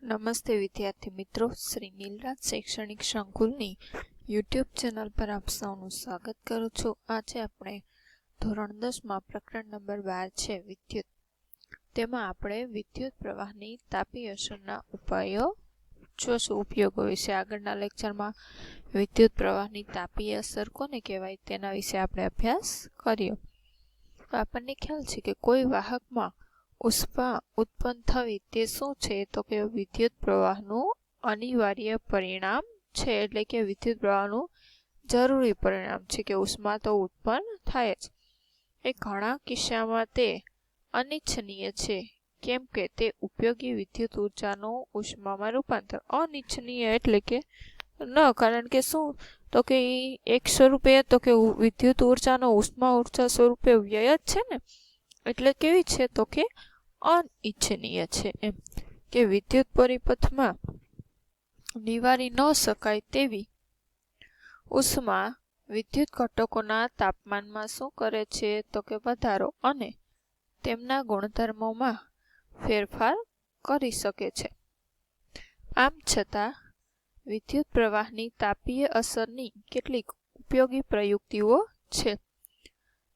નમસ્તે વિદ્યાર્થી મિત્રો, શ્રી નીલરાજ શૈક્ષણિક સંકુલની યુટ્યુબ ચેનલ પર આપ સૌનું સ્વાગત કરું છું. આજે આપણે ધોરણ 10માં પ્રકરણ નંબર 12 છે વિદ્યુત. તેમાં આપણે વિદ્યુત પ્રવાહની તાપી અસરના ઉપાયો જોશું, ઉપયોગો વિશે. આગળના લેક્ચરમાં વિદ્યુત પ્રવાહની તાપી અસર કોને કહેવાય તેના વિશે આપણે અભ્યાસ કર્યો. આપણને ખ્યાલ છે કે કોઈ વાહકમાં ઉષ્મા ઉત્પન્ન થવી તે શું છે, તો કે વિદ્યુત પ્રવાહનું અનિવાર્ય પરિણામ છે. એટલે કે વિદ્યુત પ્રવાહનું જરૂરી પરિણામ છે કે ઉષ્મા તો ઉત્પન્ન થાય જ. એ ઘણા કિસ્સામાં તે અનિચ્છનીય છે, કેમ કે તે ઉપયોગી વિદ્યુત ઉર્જાનું ઉષ્મામાં રૂપાંતર. અનિચ્છનીય એટલે કે ન, કારણ કે શું, તો કે એક સ્વરૂપે તો કે વિદ્યુત ઉર્જાનો ઉષ્મા ઉર્જા સ્વરૂપે વ્યય જ છે ને, એટલે કેવી છે, તો કે અનિચ્છનીય છે. એમ કે વિદ્યુત પરિપથમાં નિવારી ન શકાય તેવી ઉષ્મા વિદ્યુત ઘટકોના તાપમાનમાં શું કરે છે, તો કે વધારો અને તેમના ગુણધર્મોમાં ફેરફાર કરી શકે છે. આમ છતાં વિદ્યુત પ્રવાહની તાપીય અસરની કેટલીક ઉપયોગી પ્રયુક્તિઓ છે.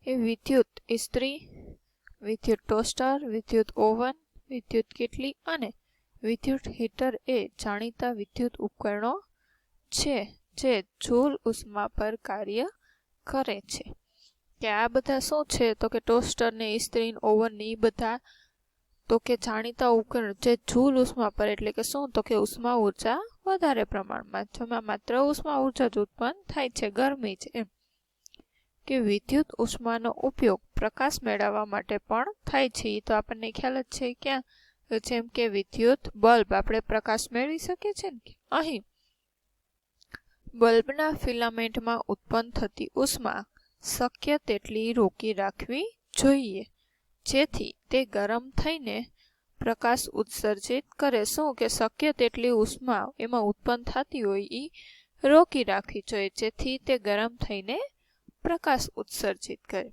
એ વિદ્યુત ઇસ્ત્રી, વિદ્યુત ટોસ્ટર, વિદ્યુત ઓવન, વિદ્યુત કેટલી અને વિદ્યુત હીટર એ જાણીતા વિદ્યુત ઉપકરણો છે જે જૂલ ઉષ્મા પર કાર્ય કરે છે. કે આ બધા શું છે, તો કે ટોસ્ટર ને ઇસ્ત્રી, ઓવન ને એ બધા તો કે જાણીતા ઉપકરણ જે જૂલ ઉષ્મા પર, એટલે કે શું, તો કે ઉષ્મા ઉર્જા વધારે પ્રમાણમાં, જેમાં માત્ર ઉષ્મા ઉર્જા જ ઉત્પન્ન થાય છે, ગરમી છે. એમ કે વિદ્યુત ઉષ્માનો ઉપયોગ પ્રકાશ મેળવવા માટે પણ થાય છે. એ તો આપણને ખ્યાલ જ છે. ક્યાં, જેમ કે વિદ્યુત બલ્બ આપણે પ્રકાશ મેળવી શકીએ છીએ ને. અહીં બલ્બના ફિલામેન્ટમાં ઉત્પન્ન થતી ઉષ્મા શક્ય તેટલી રોકી રાખવી જોઈએ, જેથી તે ગરમ થઈને પ્રકાશ ઉત્સર્જિત કરે. શું કે શક્ય તેટલી ઉષ્મા એમાં ઉત્પન્ન થતી હોય એ રોકી રાખવી જોઈએ, જેથી તે ગરમ થઈને પ્રકાશ ઉત્સર્જિત કરે.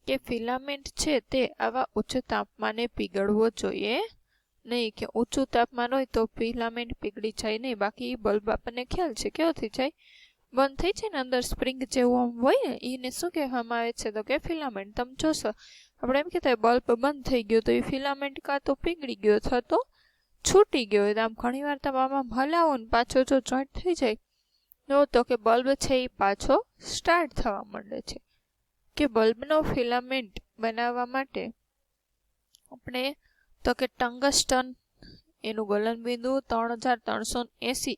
કે ફિલામેન્ટ છે તે આવા ઉચ્ચ તાપમાને પીગળવો જોઈએ નહીં. કે ઊંચું તાપમાન હોય તો ફિલામેન્ટ પીગળી જાય નહીં. બાકી બલ્બ આપણને ખ્યાલ છે કેવો થઈ જાય, બંધ થઈ જાય ને, અંદર સ્પ્રિંગ જેવું હોય ને, એને શું કહેવામાં આવે છે, તો કે ફિલામેન્ટ. તમે જોશો આપણે એમ કહેતા બલ્બ બંધ થઈ ગયો તો એ ફિલામેન્ટ કાં તો પીગળી ગયો અથવા તો છૂટી ગયો. આમ ઘણી વાર તમે આમાં હલાવો ને પાછો જો જોઈન્ટ થઈ જાય તો કે બલ્બ છે એ પાછો સ્ટાર્ટ થવા માંડે છે. કે બલ્બનો ફિલામેન્ટ બનાવવા માટે આપણે તો કે ટંગસ્ટન એનું ગલનબિંદુ 3380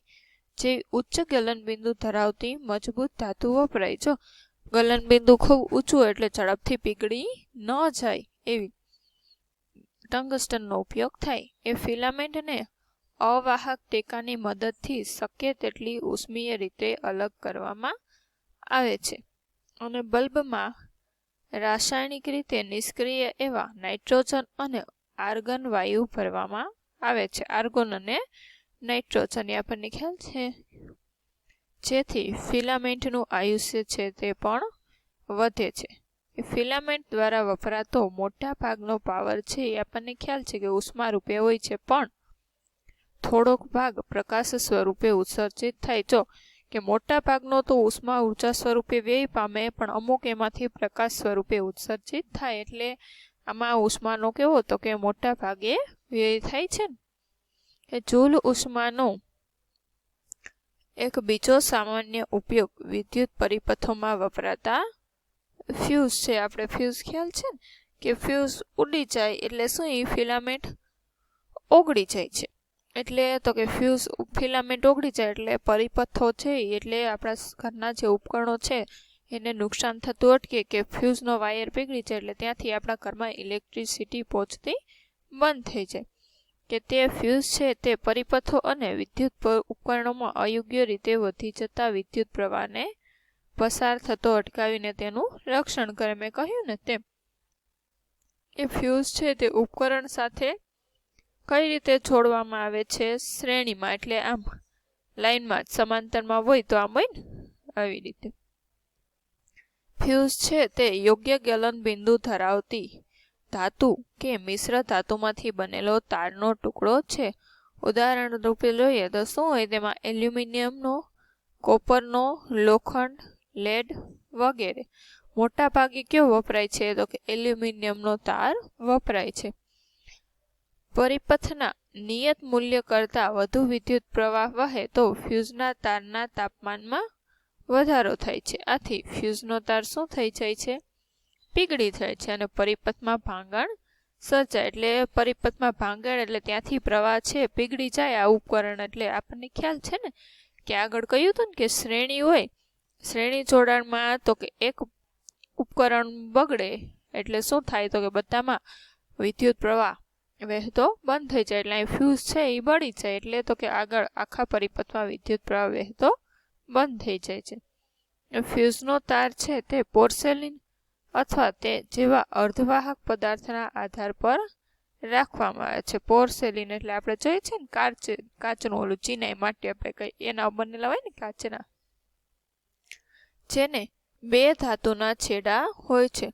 જેવી ઉચ્ચ ગલનબિંદુ ધરાવતી મજબૂત ધાતુ વપરાય. જો ગલનબિંદુ ખૂબ ઊંચું એટલે ઝડપથી પીગળી ન જાય એવી ટંગસ્ટનનો ઉપયોગ થાય. એ ફિલામેન્ટને અવાહક ટેકાની મદદથી શક્ય તેટલી ઉષ્મીય રીતે અલગ કરવામાં આવે છે. અને બલ્બમાં રાસાયણિક રીતે નિષ્ક્રિય એવા નાઇટ્રોજન અને આર્ગન વાયુ ભરવામાં આવે છે. આર્ગોન અને નાઇટ્રોજન એ આપણને ખ્યાલ છે. જેથી ફિલામેન્ટનું આયુષ્ય છે તે પણ વધે છે. ફિલામેન્ટ દ્વારા વપરાતો મોટા ભાગનો પાવર છે એ આપણને ખ્યાલ છે કે ઉષ્મા રૂપે હોય છે, પણ થોડોક ભાગ પ્રકાશ સ્વરૂપે ઉત્સર્જિત થાય. જો કે મોટા ભાગનો તો ઉષ્મા ઉર્જા સ્વરૂપે વ્યય પામે, પણ અમુક એમાંથી પ્રકાશ સ્વરૂપે ઉત્સર્જિત થાય. એટલે આમાં ઉષ્માનો કેવો, તો કે મોટા ભાગે વ્યય થાય છે ને. કે જૂલ ઉષ્માનો એક બીજો સામાન્ય ઉપયોગ વિદ્યુત પરિપથોમાં વપરાતા ફ્યુઝ છે. આપણે ફ્યુઝ ખ્યાલ છે ને, કે ફ્યુઝ ઉડી જાય એટલે શું, એ ફિલામેન્ટ ઓગળી જાય છે. એટલે તો કે ફ્યુઝ ફિલામેન્ટ ઓગળી જાય એટલે પરિપથો છે, એટલે આપણા ઘરના જે ઉપકરણો છે એને નુકસાન થતું અટકે. કે ફ્યુઝનો વાયર પીગળી જાય એટલે ત્યાંથી આપણા ઘરમાં ઇલેક્ટ્રિસિટી પહોંચતી બંધ થઈ જાય. કે તે ફ્યુઝ છે તે પરિપથો અને વિદ્યુત ઉપકરણોમાં અયોગ્ય રીતે વધી જતા વિદ્યુત પ્રવાહને પસાર થતો અટકાવીને તેનું રક્ષણ કરે. મેં કહ્યું ને તેમ એ ફ્યુઝ છે તે ઉપકરણ સાથે કઈ રીતે જોડવામાં આવે છે, શ્રેણીમાં, એટલે આમ લાઈનમાં સમાંતરમાં હોય તો આમ હોય ને આવી રીતે. ફ્યુઝ છે તે યોગ્ય ગલનબિંદુ ધરાવતી ધાતુ કે મિશ્ર ધાતુમાંથી બનેલો તારનો ટુકડો છે. ઉદાહરણ રૂપે જોઈએ તો શું હોય તેમાં એલ્યુમિનિયમનો, કોપરનો, લોખંડ, લેડ વગેરે. મોટા ભાગે કયો વપરાય છે તો કે એલ્યુમિનિયમનો તાર વપરાય છે. પરિપથના નિયત મૂલ્ય કરતાં વધુ વિદ્યુત પ્રવાહ વહે તો ફ્યુઝના તારના તાપમાનમાં વધારો થાય છે. આથી ફ્યુઝનો તાર શું થઈ જાય છે? પીગળી જાય છે અને પરિપથમાં ભાંગણ સર્જાય. એટલે પરિપથમાં ભાંગણ એટલે ત્યાંથી પ્રવાહ છે પીગળી જાય આ ઉપકરણ. એટલે આપણને ખ્યાલ છે ને કે આગળ કહ્યું હતું ને કે શ્રેણી હોય, શ્રેણી જોડાણમાં તો કે એક ઉપકરણ બગડે એટલે શું થાય તો કે બધામાં વિદ્યુત પ્રવાહ વહેતો બંધ થઈ જાય. એટલે અહીં ફ્યુઝ છે એ બળી જાય એટલે તો કે આગળ આખા પરિપથમાં વિદ્યુત પ્રવાહ વહેતો બંધ થઈ જાય છે. ફ્યુઝનો તાર છે તે પોર્સેલિન અથવા તે જેવા અર્ધવાહક પદાર્થના આધાર પર રાખવામાં આવે છે. પોર્સેલિન એટલે આપણે જોઈએ છે ને કાચનું ઓલું ચિનાઈ માટે આપણે કઈ એના બનેલા હોય ને કાચના, જેને બે ધાતુના છેડા હોય છે.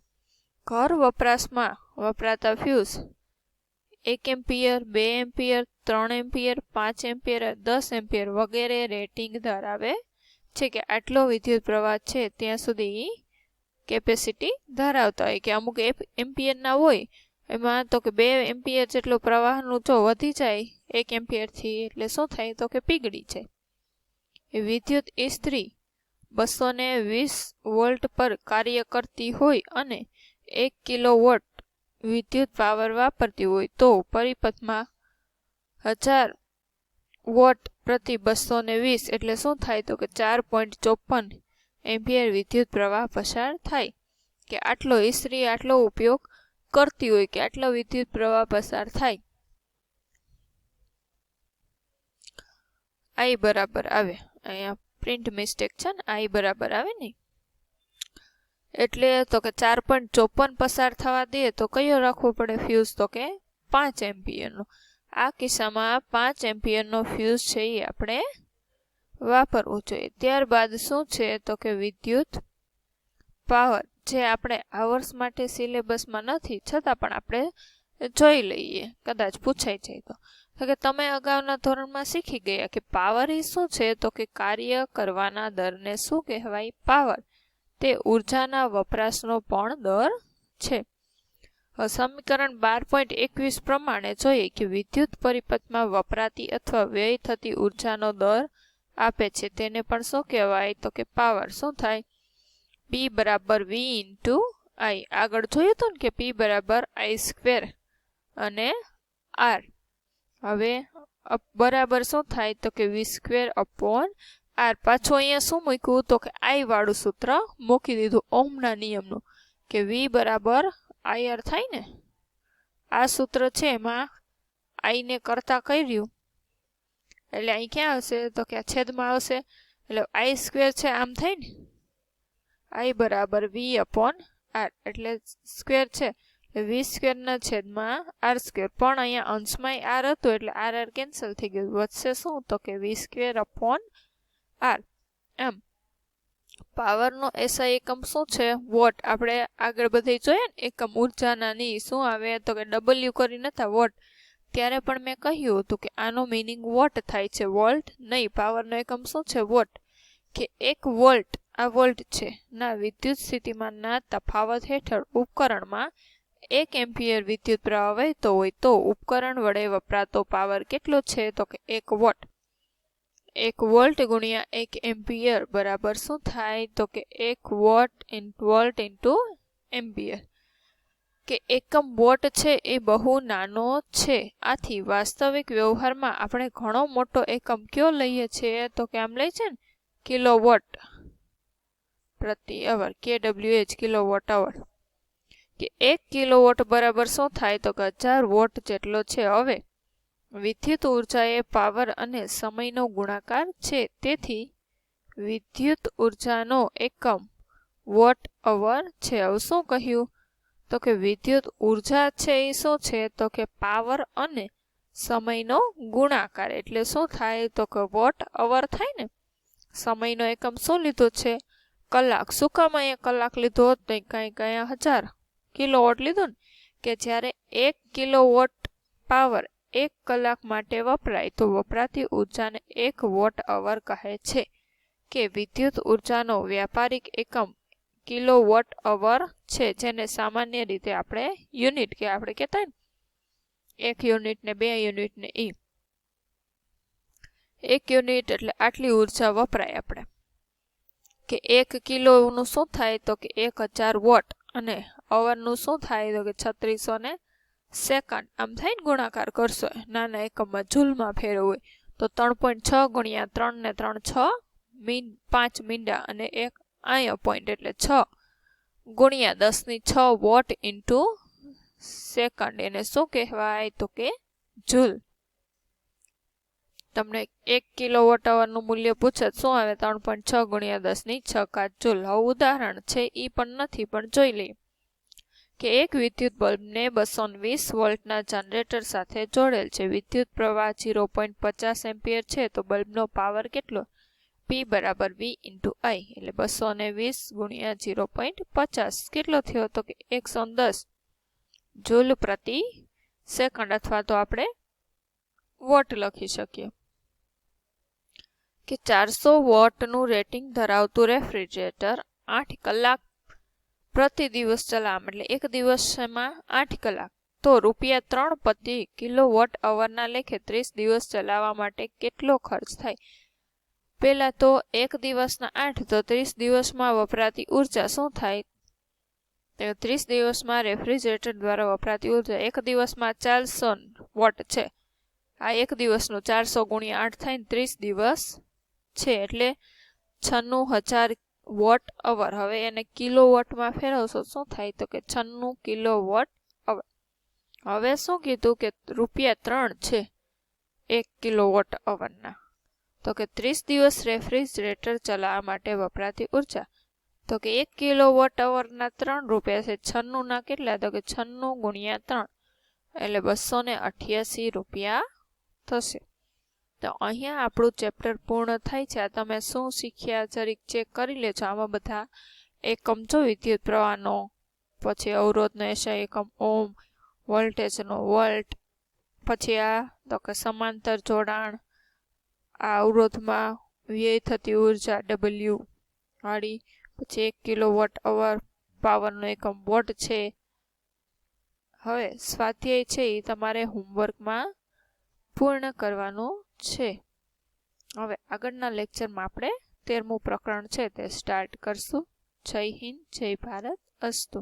ઘર વપરાશમાં વપરાતા fuse 1 ampere, 2 ampere, 3 ampere, 5 ampere, 10 ampere વગેરે રેટિંગ ધરાવે છે. કે આટલો વિદ્યુત પ્રવાહ છે ત્યાં સુધી કેપેસિટી ધરાવતા હોય. કે અમુક એમ્પિયરના હોય એમાં તો કે 2 એમ્પિયર જેટલો પ્રવાહનું જો વધી જાય 1 એમ્પિયરથી એટલે શું થાય તો કે પીગળી જાય. વિદ્યુત ઇસ્ત્રી 220 વોલ્ટ પર કાર્ય કરતી હોય અને 1 કિલોવોટ વિદ્યુત પાવર વાપરતી હોય તો પરિપથમાં 1000 વોટ પ્રતિ 220 એટલે શું થાય તો કે 4.54 એમ્પિયર વિદ્યુત પ્રવાહ પસાર થાય. કે આટલો ઇસ્ત્રી આટલો ઉપયોગ કરતી હોય કે આટલો વિદ્યુત પ્રવાહ પસાર થાય. I બરાબર આવે, અહીંયા પ્રિન્ટ મિસ્ટેક છે ને, I બરાબર આવે ને એટલે તો કે 4.54 પસાર થવા દે તો કયો રાખવો પડે ફ્યુઝ તો કે 5 એમ્પિયરનો. આ કિસ્સામાં 5 એમ્પિયરનો ફ્યુઝ છે એ આપણે વાપરવું જોઈએ. ત્યારબાદ શું છે તો કે વિદ્યુત પાવર, જે આપણે આવર્સ માટે સિલેબસમાં નથી છતાં પણ આપણે જોઈ લઈએ કદાચ પૂછાઈ જાય તો. કે તમે અગાઉના ધોરણમાં શીખી ગયા કે પાવર એ શું છે તો કે કાર્ય કરવાના દરને શું કહેવાય? પાવર. તે ઉર્જાના વપરાશનો પણ દર છે. સમીકરણ 12.21 પ્રમાણે જોઈએ કે વિદ્યુત પરિપથમાં વપરાતી અથવા વ્યય થતી ઉર્જાનો દર આપે છે. તેને પણ શું કહેવાય તો કે પાવર. શું થાય? P બરાબર V ઇન્ટુ I. આગળ જોયું હતું ને કે P બરાબર I² અને R. હવે બરાબર શું થાય તો કે V² અપોન R. પાછું અહીંયા શું મૂક્યું તો કે I વાળું સૂત્ર મૂકી દીધું ઓહમના નિયમનું કે V બરાબર IR થાય ને. આ સૂત્ર છે એમાં I ને કરતા કર્યું એટલે અહીં ક્યાં આવશે તો કે આ છેદમાં આવશે એટલે I² છે આમ થાય ને. I બરાબર V અપોન R એટલે સ્ક્વેર છે V² ના છેદમાં R². પણ અહીંયા અંશમાં R હતું એટલે R કેન્સલ થઈ ગયું. વધશે શું તો કે V² અપોન R. એમ પાવરનો SI એકમ શું છે? વોટ. આપણે આગળ બધે જોઈએ ને એકમ ઉર્જાના ની શું આવે તો કે W કરી નતા વોટ. ત્યારે પણ મેં કહ્યું હતું કે આનો મીનિંગ વોટ થાય છે, વોલ્ટ નહીં. પાવરનો એકમ શું છે? વોટ. કે 1 વોલ્ટ, આ વોલ્ટ છે, ના વિદ્યુત સ્થિતિમાનના તફાવત હેઠળ ઉપકરણમાં 1 એમ્પિયર વિદ્યુત પ્રવાહ વહેતો હોય તો ઉપકરણ વડે વપરાતો પાવર કેટલો છે તો કે 1 વોટ. 1 વોલ્ટ ગુણ્યા 1 એમ્પિયર બરાબર શું થાય તો કે 1 વોલ્ટ ઇન્ટુ એમ્પિયર. કે એકમ વોટ છે એ બહુ નાનો છે. આથી વાસ્તવિક વ્યવહારમાં આપણે ઘણો મોટો એકમ કયો લઈએ છીએ તો કે આમ લઈએ છે ને કિલોવોટ પ્રતિ અવર, kWh કિલોવોટ અવર. કે 1 કિલોવોટ બરાબર શું થાય તો કે 1000 વોટ જેટલો છે. હવે વિદ્યુત ઉર્જા એ પાવર અને સમયનો ગુણાકાર છે. તેથી વિદ્યુત ઉર્જાનો એકમ વોટ અવર છે. હવે શું કહ્યું તો કે વિદ્યુત ઉર્જા છે એ શું છે તો કે પાવર અને સમયનો ગુણાકાર. એટલે શું થાય તો કે વોટ અવર થાય ને. સમયનો એકમ શું લીધો છે? કલાક. શું કામ અહીંયા કલાક લીધો હોત તો કંઈક અહીંયા 1000 કિલોવોટ લીધો ને. કે જ્યારે 1 કિલોવોટ પાવર 1 કલાક માટે વપરાય તો વપરાતી ઉર્જાને 1 વોટ અવર કહે છે કે વિદ્યુત ઉર્જાનો વ્યાપારિક એકમ કિલોવોટ અવર છે, જેને સામાન્ય રીતે આપણે યુનિટ કે આપણે કહેતા ને 1 યુનિટ ને 2 યુનિટ ને 1 યુનિટ એટલે આટલી ઉર્જા વપરાય આપણે કે 1 કિલોનું શું થાય તો કે 1000 વોટ અને અવરનું શું થાય તો કે 3600 સેકન્ડ. આમ થાય ને ગુણાકાર કરશો નાના એકમમાં જૂલમાં ફેરવવું હોય તો 3.6 ગુણ્યા 3 ને 3 6 5 મીંડા અને 1 આયો પોઈન્ટ એટલે 6 ગુણ્યા 10⁶ વોટ ઇન્ટુ સેકન્ડ. એને શું કહેવાય તો કે જૂલ. તમને 1 કિલોવોટ અવરનું મૂલ્ય પૂછે શું આવે 3.6 ગુણ્યા 10⁶ જૂલ. હવે ઉદાહરણ છે એ પણ નથી પણ જોઈ લઈએ કે એક વિદ્યુત બલ્બને 220 વોલ્ટના જનરેટર સાથે જોડેલ છે. વિદ્યુત પ્રવાહ 0.50 એમ્પિયર છે તો બલ્બનો પાવર કેટલો? P બરાબર V ઇન્ટુ I એટલે 220 ગુણ્યા 0.50 કેટલો થયો તો કે 110 જૂલ પ્રતિ સેકન્ડ, અથવા તો આપણે વોટ લખી શકીએ. કે 400 વોટનું રેટિંગ ધરાવતું રેફ્રિજરેટર 8 કલાક પ્રતિ દિવસ ચલાવવા એટલે એક દિવસમાં 8 કલાક તો ₹3 પ્રતિ કિલોવોટ અવરના લેખે 30 દિવસ ચલાવવા માટે કેટલો ખર્ચ થાય? પહેલા તો એક દિવસના 8 તો 30 દિવસમાં વપરાતી ઉર્જા શું થાય? તો 30 દિવસમાં રેફ્રિજરેટર દ્વારા વપરાતી ઉર્જા એક દિવસમાં 400 વોટ છે. આ એક દિવસનું 400 ગુણ્યા 8 થાય ને 30 દિવસ છે એટલે 96,000 વોટ અવર. હવે એને કિલોવોટમાં ફેરવશો શું થાય તો કે 96 કિલોવોટ અવર. હવે શું કીધું કે ₹3 છે 1 કિલોવોટ અવરના, તો કે 30 દિવસ રેફ્રિજરેટર ચલાવવા માટે વપરાતી ઉર્જા તો કે 1 કિલોવોટ અવરના ₹3 છે. 96 ના કેટલા તો કે 96 ગુણ્યા 3 એટલે ₹288 થશે. તો અહીંયા આપણું ચેપ્ટર પૂર્ણ થાય છે. આ તમે શું શીખ્યા જરીક ચેક કરી લેજો. આમાં બધા એકમ જો વિદ્યુત પ્રવાહનો, પછી અવરોધનો એસઆઈ એકમ ઓમ, વોલ્ટેજનો વોલ્ટ, પછી આ તો કે સમાંતર જોડાણ, આ અવરોધમાં વ્યય થતી ઉર્જા W વાળી, પછી 1 કિલોવોટ અવર પાવરનો એકમ વોટ છે. હવે સ્વાધ્યાય છે એ તમારે હોમવર્કમાં પૂર્ણ કરવાનું છે. હવે આગળના લેક્ચરમાં આપણે 13મું પ્રકરણ છે તે સ્ટાર્ટ કરશું. જય હિન્દ, જય ભારત, અસ્તુ.